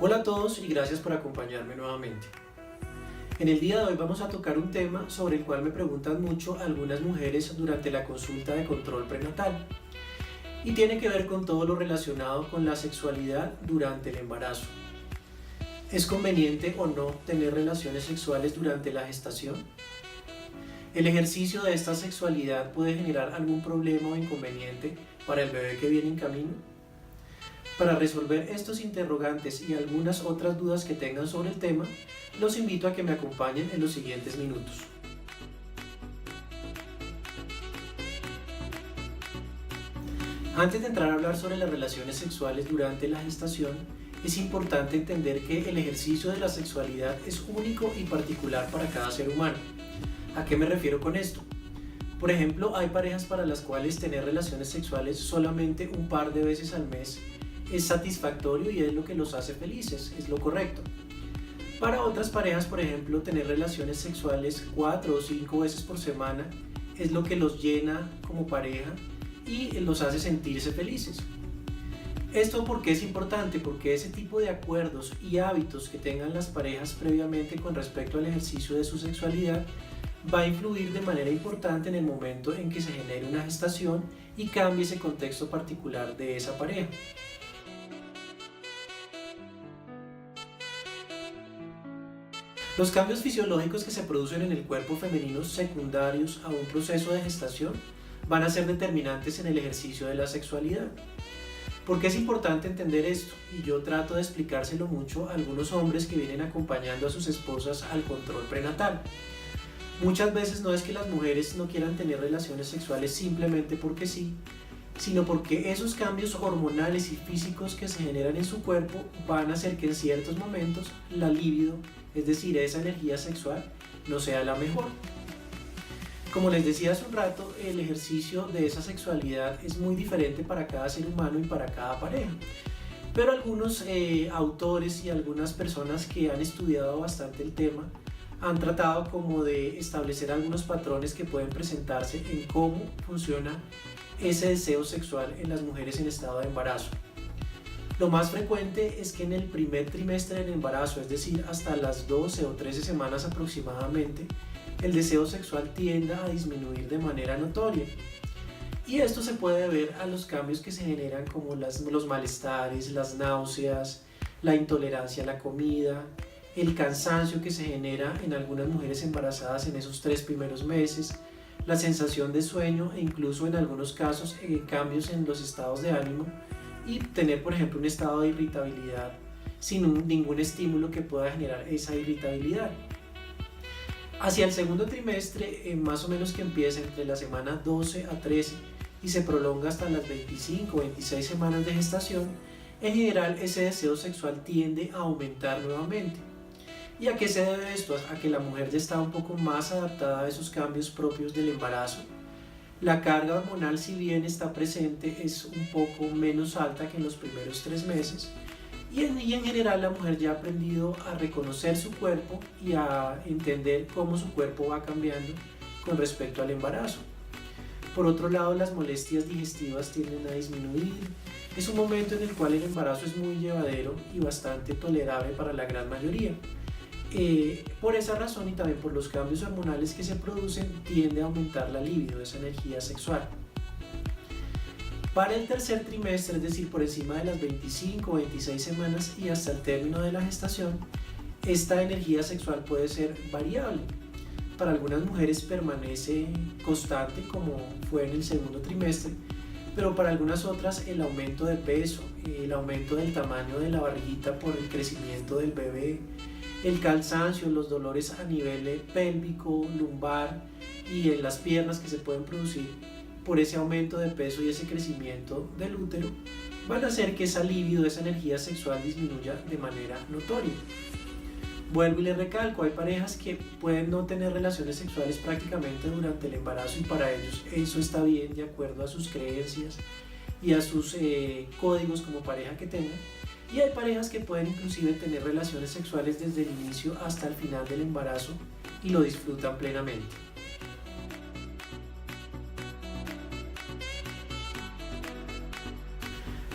Hola a todos y gracias por acompañarme nuevamente. En el día de hoy vamos a tocar un tema sobre el cual me preguntan mucho algunas mujeres durante la consulta de control prenatal y tiene que ver con todo lo relacionado con la sexualidad durante el embarazo. ¿Es conveniente o no tener relaciones sexuales durante la gestación? ¿El ejercicio de esta sexualidad puede generar algún problema o inconveniente para el bebé que viene en camino? Para resolver estos interrogantes y algunas otras dudas que tengan sobre el tema, los invito a que me acompañen en los siguientes minutos. Antes de entrar a hablar sobre las relaciones sexuales durante la gestación, es importante entender que el ejercicio de la sexualidad es único y particular para cada ser humano. ¿A qué me refiero con esto? Por ejemplo, hay parejas para las cuales tener relaciones sexuales solamente un par de veces al mes es satisfactorio y es lo que los hace felices, es lo correcto. Para otras parejas, por ejemplo, tener relaciones sexuales 4 o 5 veces por semana es lo que los llena como pareja y los hace sentirse felices. ¿Esto por qué es importante? Porque ese tipo de acuerdos y hábitos que tengan las parejas previamente con respecto al ejercicio de su sexualidad va a influir de manera importante en el momento en que se genere una gestación y cambie ese contexto particular de esa pareja. Los cambios fisiológicos que se producen en el cuerpo femenino secundarios a un proceso de gestación van a ser determinantes en el ejercicio de la sexualidad. ¿Por qué es importante entender esto? Y yo trato de explicárselo mucho a algunos hombres que vienen acompañando a sus esposas al control prenatal. Muchas veces no es que las mujeres no quieran tener relaciones sexuales simplemente porque sí, sino porque esos cambios hormonales y físicos que se generan en su cuerpo van a hacer que en ciertos momentos la libido, es decir, esa energía sexual, no sea la mejor. Como les decía hace un rato, el ejercicio de esa sexualidad es muy diferente para cada ser humano y para cada pareja. Pero algunos autores y algunas personas que han estudiado bastante el tema han tratado como de establecer algunos patrones que pueden presentarse en cómo funciona ese deseo sexual en las mujeres en estado de embarazo. Lo más frecuente es que en el primer trimestre del embarazo, es decir, hasta las 12 o 13 semanas aproximadamente, el deseo sexual tienda a disminuir de manera notoria. Y esto se puede ver a los cambios que se generan como los malestares, las náuseas, la intolerancia a la comida, el cansancio que se genera en algunas mujeres embarazadas en esos 3 primeros meses, la sensación de sueño e incluso en algunos casos cambios en los estados de ánimo y tener, por ejemplo, un estado de irritabilidad sin ningún estímulo que pueda generar esa irritabilidad. Hacia el segundo trimestre, más o menos que empieza entre la semana 12 a 13 y se prolonga hasta las 25 o 26 semanas de gestación, en general ese deseo sexual tiende a aumentar nuevamente. ¿Y a qué se debe esto? A que la mujer ya está un poco más adaptada a esos cambios propios del embarazo. La carga hormonal, si bien está presente, es un poco menos alta que en los primeros 3 meses. Y en general la mujer ya ha aprendido a reconocer su cuerpo y a entender cómo su cuerpo va cambiando con respecto al embarazo. Por otro lado, las molestias digestivas tienden a disminuir. Es un momento en el cual el embarazo es muy llevadero y bastante tolerable para la gran mayoría. Por esa razón y también por los cambios hormonales que se producen, tiende a aumentar la libido, esa energía sexual. Para el tercer trimestre, es decir, por encima de las 25 o 26 semanas y hasta el término de la gestación, esta energía sexual puede ser variable. Para algunas mujeres permanece constante como fue en el segundo trimestre, pero para algunas otras el aumento de peso, el aumento del tamaño de la barriguita por el crecimiento del bebé, el cansancio, los dolores a nivel pélvico, lumbar y en las piernas que se pueden producir por ese aumento de peso y ese crecimiento del útero, van a hacer que esa libido, esa energía sexual disminuya de manera notoria. Vuelvo y les recalco, hay parejas que pueden no tener relaciones sexuales prácticamente durante el embarazo y para ellos eso está bien de acuerdo a sus creencias y a sus códigos como pareja que tengan. Y hay parejas que pueden inclusive tener relaciones sexuales desde el inicio hasta el final del embarazo y lo disfrutan plenamente.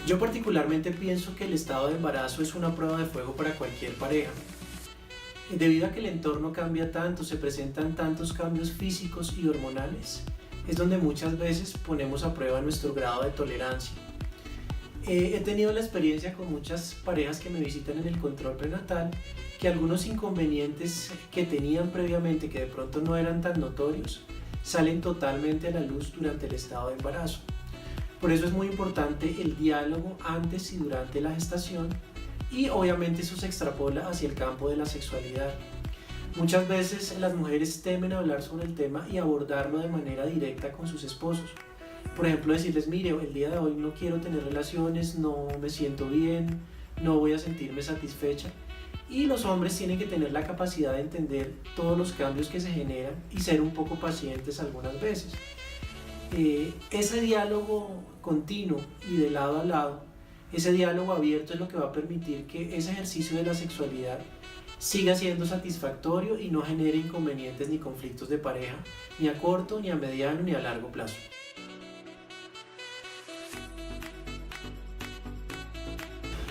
Yo particularmente pienso que el estado de embarazo es una prueba de fuego para cualquier pareja. Debido a que el entorno cambia tanto, se presentan tantos cambios físicos y hormonales, es donde muchas veces ponemos a prueba nuestro grado de tolerancia. He tenido la experiencia con muchas parejas que me visitan en el control prenatal que algunos inconvenientes que tenían previamente, que de pronto no eran tan notorios, salen totalmente a la luz durante el estado de embarazo. Por eso es muy importante el diálogo antes y durante la gestación, y obviamente eso se extrapola hacia el campo de la sexualidad. Muchas veces las mujeres temen hablar sobre el tema y abordarlo de manera directa con sus esposos. Por ejemplo, decirles: mire, el día de hoy no quiero tener relaciones, no me siento bien, no voy a sentirme satisfecha. Y los hombres tienen que tener la capacidad de entender todos los cambios que se generan y ser un poco pacientes algunas veces. Ese diálogo continuo y de lado a lado, ese diálogo abierto, es lo que va a permitir que ese ejercicio de la sexualidad siga siendo satisfactorio y no genere inconvenientes ni conflictos de pareja, ni a corto, ni a mediano, ni a largo plazo.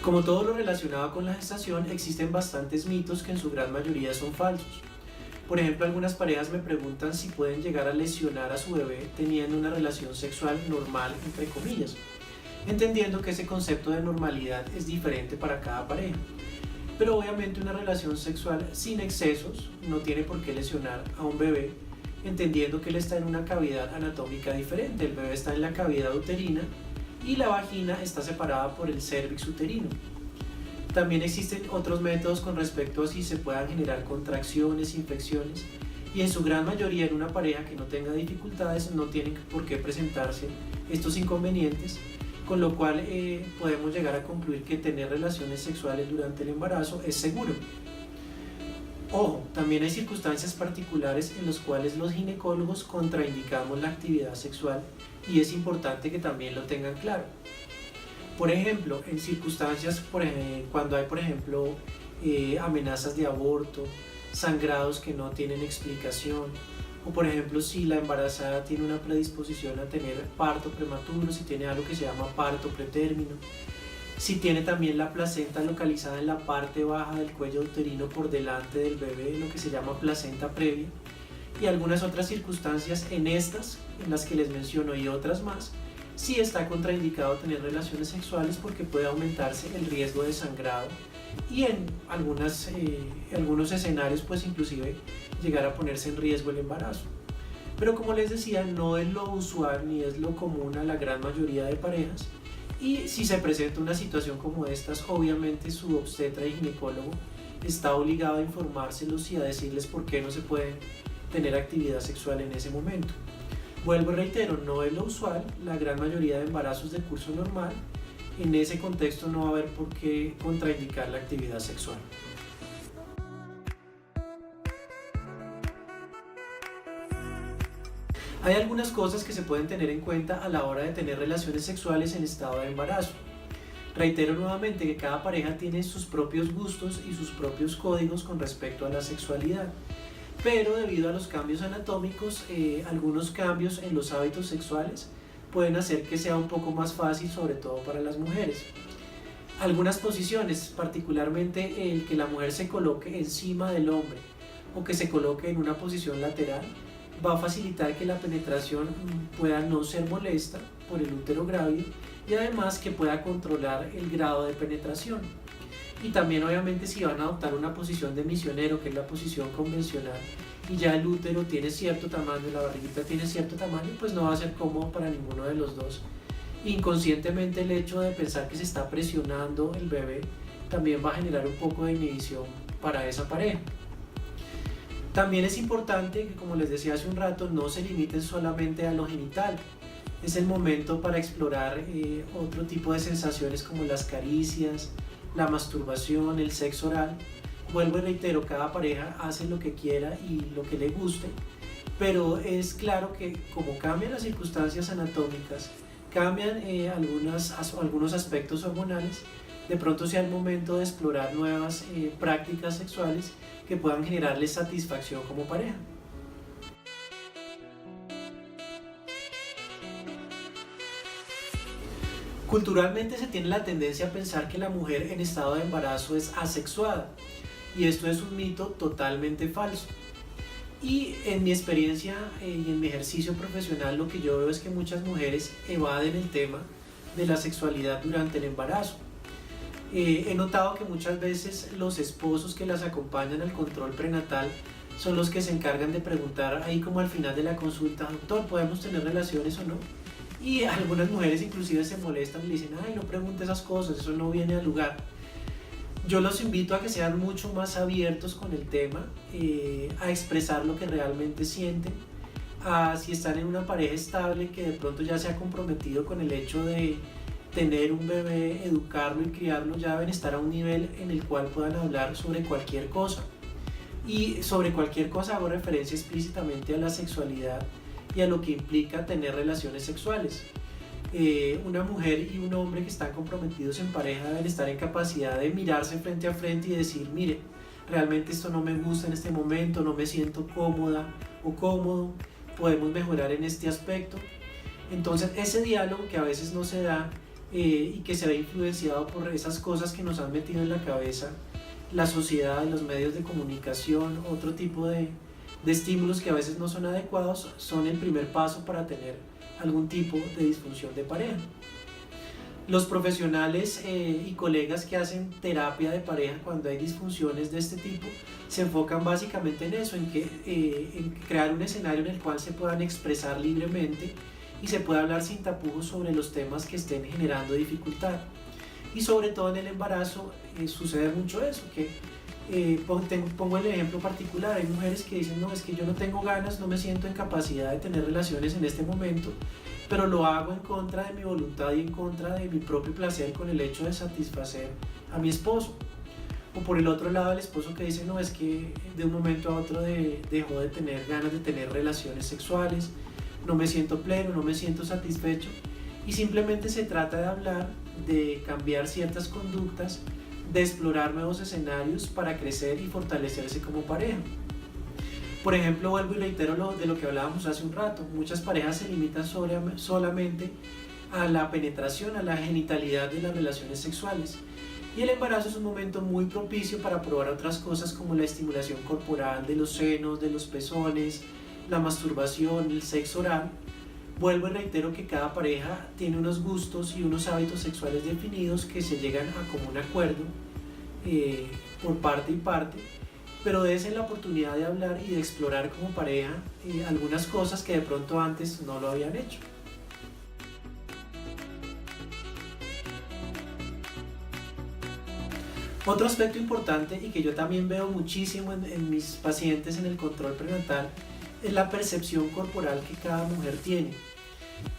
Como todo lo relacionado con la gestación, existen bastantes mitos que en su gran mayoría son falsos. Por ejemplo, algunas parejas me preguntan si pueden llegar a lesionar a su bebé teniendo una relación sexual normal, entre comillas, entendiendo que ese concepto de normalidad es diferente para cada pareja. Pero obviamente una relación sexual sin excesos no tiene por qué lesionar a un bebé, entendiendo que él está en una cavidad anatómica diferente. El bebé está en la cavidad uterina y la vagina está separada por el cérvix uterino. También existen otros métodos con respecto a si se puedan generar contracciones, infecciones, y en su gran mayoría en una pareja que no tenga dificultades no tienen por qué presentarse estos inconvenientes, con lo cual podemos llegar a concluir que tener relaciones sexuales durante el embarazo es seguro. Ojo, también hay circunstancias particulares en las cuales los ginecólogos contraindicamos la actividad sexual, y es importante que también lo tengan claro. Por ejemplo, en circunstancias cuando hay, por ejemplo, amenazas de aborto, sangrados que no tienen explicación, o por ejemplo si la embarazada tiene una predisposición a tener parto prematuro, si tiene algo que se llama parto pretérmino, si tiene también la placenta localizada en la parte baja del cuello uterino por delante del bebé, lo que se llama placenta previa, y algunas otras circunstancias en las que les menciono y otras más, sí está contraindicado tener relaciones sexuales porque puede aumentarse el riesgo de sangrado y en algunos escenarios pues inclusive llegar a ponerse en riesgo el embarazo. Pero como les decía, no es lo usual ni es lo común a la gran mayoría de parejas, y si se presenta una situación como estas, obviamente su obstetra y ginecólogo está obligado a informárselos y a decirles por qué no se puede tener actividad sexual en ese momento. Vuelvo y reitero, no es lo usual, la gran mayoría de embarazos de curso normal, en ese contexto no va a haber por qué contraindicar la actividad sexual. Hay algunas cosas que se pueden tener en cuenta a la hora de tener relaciones sexuales en estado de embarazo. Reitero nuevamente que cada pareja tiene sus propios gustos y sus propios códigos con respecto a la sexualidad, pero debido a los cambios anatómicos, algunos cambios en los hábitos sexuales pueden hacer que sea un poco más fácil, sobre todo para las mujeres. Algunas posiciones, particularmente el que la mujer se coloque encima del hombre o que se coloque en una posición lateral, va a facilitar que la penetración pueda no ser molesta por el útero grávido y además que pueda controlar el grado de penetración. Y también obviamente si van a adoptar una posición de misionero, que es la posición convencional, y ya el útero tiene cierto tamaño, la barriguita tiene cierto tamaño, pues no va a ser cómodo para ninguno de los dos. Inconscientemente el hecho de pensar que se está presionando el bebé también va a generar un poco de inhibición para esa pareja. También es importante que, como les decía hace un rato, no se limiten solamente a lo genital. Es el momento para explorar otro tipo de sensaciones como las caricias, la masturbación, el sexo oral. Vuelvo y reitero, cada pareja hace lo que quiera y lo que le guste, pero es claro que como cambian las circunstancias anatómicas, cambian algunos aspectos hormonales, de pronto sea el momento de explorar nuevas prácticas sexuales que puedan generarles satisfacción como pareja. Culturalmente se tiene la tendencia a pensar que la mujer en estado de embarazo es asexuada, y esto es un mito totalmente falso. Y en mi experiencia y en mi ejercicio profesional, lo que yo veo es que muchas mujeres evaden el tema de la sexualidad durante el embarazo. He notado que muchas veces los esposos que las acompañan al control prenatal son los que se encargan de preguntar ahí como al final de la consulta: doctor, ¿podemos tener relaciones o no? Y algunas mujeres inclusive se molestan y le dicen: ay, no pregunte esas cosas, eso no viene al lugar. Yo los invito a que sean mucho más abiertos con el tema, a expresar lo que realmente sienten, a si están en una pareja estable que de pronto ya se ha comprometido con el hecho de tener un bebé, educarlo y criarlo, ya deben estar a un nivel en el cual puedan hablar sobre cualquier cosa. Y sobre cualquier cosa hago referencia explícitamente a la sexualidad y a lo que implica tener relaciones sexuales. Una mujer y un hombre que están comprometidos en pareja deben estar en capacidad de mirarse frente a frente y decir: mire, realmente esto no me gusta en este momento, no me siento cómoda o cómodo, podemos mejorar en este aspecto. Entonces ese diálogo que a veces no se da y que se ve influenciado por esas cosas que nos han metido en la cabeza la sociedad, los medios de comunicación, otro tipo de estímulos que a veces no son adecuados, son el primer paso para tener algún tipo de disfunción de pareja. Los profesionales y colegas que hacen terapia de pareja cuando hay disfunciones de este tipo se enfocan básicamente en eso, en crear un escenario en el cual se puedan expresar libremente y se pueda hablar sin tapujos sobre los temas que estén generando dificultad. Y sobre todo en el embarazo sucede mucho eso, que pongo el ejemplo particular: hay mujeres que dicen: no, es que yo no tengo ganas, no me siento en capacidad de tener relaciones en este momento, pero lo hago en contra de mi voluntad y en contra de mi propio placer con el hecho de satisfacer a mi esposo. O por el otro lado, el esposo que dice: no, es que de un momento a otro dejó de tener ganas de tener relaciones sexuales, no me siento pleno, no me siento satisfecho. Y simplemente se trata de hablar, de cambiar ciertas conductas, de explorar nuevos escenarios para crecer y fortalecerse como pareja. Por ejemplo, vuelvo y reitero de lo que hablábamos hace un rato: muchas parejas se limitan solamente a la penetración, a la genitalidad de las relaciones sexuales. Y el embarazo es un momento muy propicio para probar otras cosas como la estimulación corporal de los senos, de los pezones, la masturbación, el sexo oral. Vuelvo y reitero que cada pareja tiene unos gustos y unos hábitos sexuales definidos que se llegan a común acuerdo por parte y parte, pero dense la oportunidad de hablar y de explorar como pareja algunas cosas que de pronto antes no lo habían hecho. Otro aspecto importante y que yo también veo muchísimo en mis pacientes en el control prenatal es la percepción corporal que cada mujer tiene.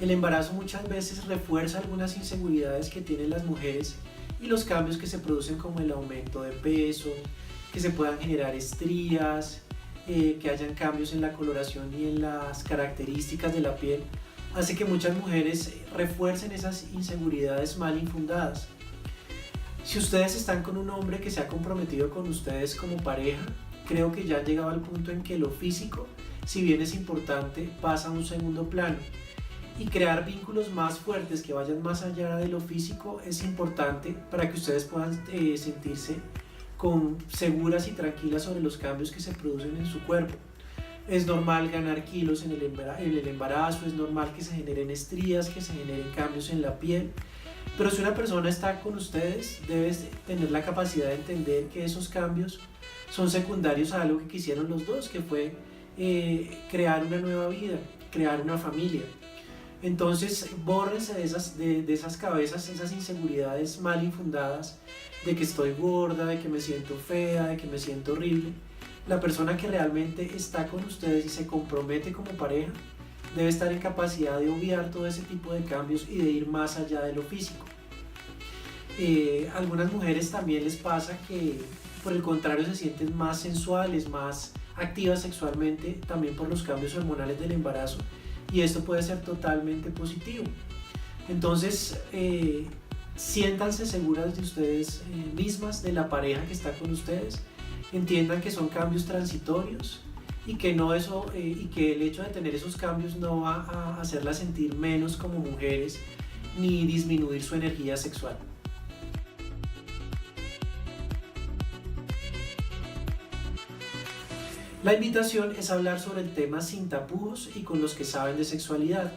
El embarazo muchas veces refuerza algunas inseguridades que tienen las mujeres y los cambios que se producen, como el aumento de peso, que se puedan generar estrías, que hayan cambios en la coloración y en las características de la piel, hace que muchas mujeres refuercen esas inseguridades mal infundadas. Si ustedes están con un hombre que se ha comprometido con ustedes como pareja, creo que ya han llegado al punto en que lo físico, si bien es importante, pasa a un segundo plano. Y crear vínculos más fuertes que vayan más allá de lo físico es importante para que ustedes puedan sentirse seguras y tranquilas sobre los cambios que se producen en su cuerpo. Es normal ganar kilos en el embarazo, es normal que se generen estrías, que se generen cambios en la piel, pero si una persona está con ustedes, debes tener la capacidad de entender que esos cambios son secundarios a algo que quisieron los dos, que fue crear una nueva vida, crear una familia. Entonces, bórrense de esas cabezas, esas inseguridades mal infundadas de que estoy gorda, de que me siento fea, de que me siento horrible. La persona que realmente está con ustedes y se compromete como pareja debe estar en capacidad de obviar todo ese tipo de cambios y de ir más allá de lo físico. Algunas mujeres también les pasa que por el contrario se sienten más sensuales, más activas sexualmente, también por los cambios hormonales del embarazo, y esto puede ser totalmente positivo. Entonces, siéntanse seguras de ustedes mismas, de la pareja que está con ustedes, entiendan que son cambios transitorios y que y que el hecho de tener esos cambios no va a hacerlas sentir menos como mujeres ni disminuir su energía sexual. La invitación es hablar sobre el tema sin tapujos y con los que saben de sexualidad.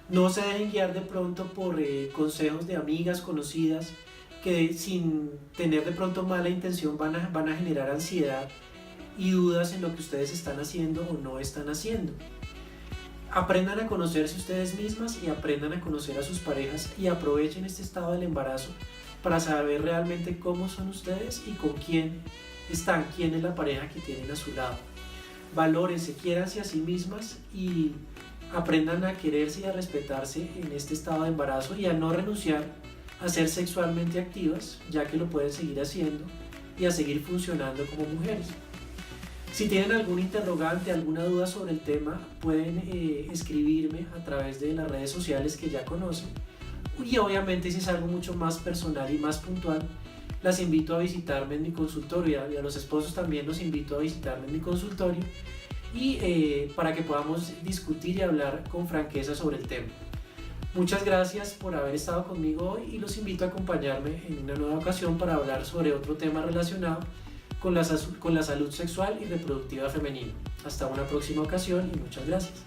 No se dejen guiar de pronto por consejos de amigas conocidas que sin tener de pronto mala intención van a generar ansiedad y dudas en lo que ustedes están haciendo o no están haciendo. Aprendan a conocerse ustedes mismas y aprendan a conocer a sus parejas y aprovechen este estado del embarazo para saber realmente cómo son ustedes y con quién están, quién es la pareja que tienen a su lado. Valórense, quiéranse a sí mismas y aprendan a quererse y a respetarse en este estado de embarazo y a no renunciar a ser sexualmente activas, ya que lo pueden seguir haciendo y a seguir funcionando como mujeres. Si tienen algún interrogante, alguna duda sobre el tema, pueden escribirme a través de las redes sociales que ya conocen. Y obviamente si es algo mucho más personal y más puntual, las invito a visitarme en mi consultorio y a los esposos también los invito a visitarme en mi consultorio y para que podamos discutir y hablar con franqueza sobre el tema. Muchas gracias por haber estado conmigo hoy y los invito a acompañarme en una nueva ocasión para hablar sobre otro tema relacionado con la salud sexual y reproductiva femenina. Hasta una próxima ocasión y muchas gracias.